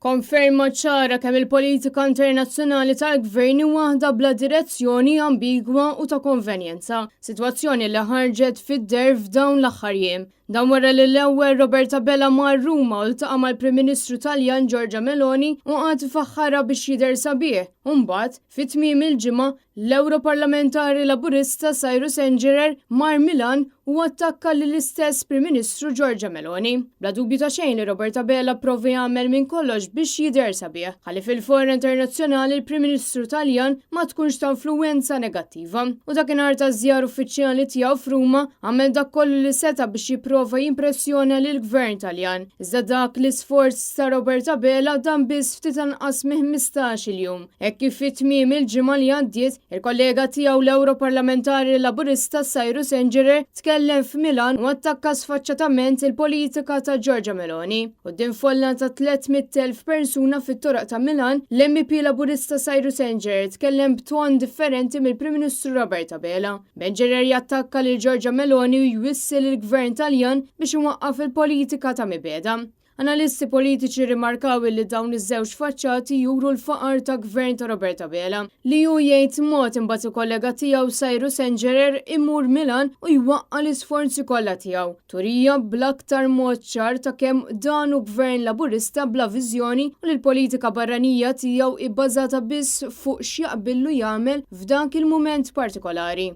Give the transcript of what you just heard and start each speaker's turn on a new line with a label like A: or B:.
A: Konferma ċara kemm il-politika internazzjonali tal-gvern waħda bla direzzjoni ambigwa u ta' konvenjenza, sitwazzjoni li ħarġet fid-derb f'dawn l-aħħar jiem. Dan wara li l-ewwel Roberta Bella mar Ruma u ltaqa' mal-Prim Ministru Taljan Giorgia Meloni u qagħad ifaħħarha biex jidher sabiħ. U mbagħad fit-tmiem il-ġimgħa l-Ewroparlamentari Laburista Cyrus Engerer mar Milan u attakka lill-istess Prim Ministru Giorgia Meloni. Bla dubju ta' xejn li Roberta Bella provi jagħmel minn kollox biex jidher sabiħ, ħalli fil-forum internazzjonali l-Prim Ministru Taljan ma tkunx ta' influwenza negattiva. U dakinhar ta' żjar uffiċjali tiegħu f'Ruma għamel dak kollu li seta' biex jipprova jimpressjona lill-Gvern Taljan. Iżda dak l-isforz ta' Roberta Bella dan biss ftit anqas minn 15-il jum. Hekk kif fit-tmiem il-ġimgħa li għaddiet, il-kollega tiegħu l-Ewroparlamentari Laburista Cyrus Engerer tkellem f'Milan u attakka sfaċċatament il-politika ta' Giorgia Meloni. Quddiem folla ta' 300,000 persuna fit-toroq ta' Milan, l-MP Laburista Cyrus Engerer tkellem b'ton differenti mill-Prim Ministru Roberta Bella. Engerer jattakka lil Giorgia Meloni u jwissil il-Gvern Taljan biex iwaqqaf il-politika ta' mibeda. Analisti politiċi rimarkaw li dawn iż-żewġ faċċati juru l-faqar ta' gvern ta' Roberta Bella li hu jgħid mod imbagħad il-kollega tiegħu Cyrus Engerer imur Milan u jwaqqa l-isforzi kollha tiegħu. Turija bl-aktar mod ċar ta' kemm dan hu gvern Laburista bla viżjoni u li l-politika barranija tiegħu ibbażata biss fuq x'jaqbillu jagħmel f'dak il-mument partikolari.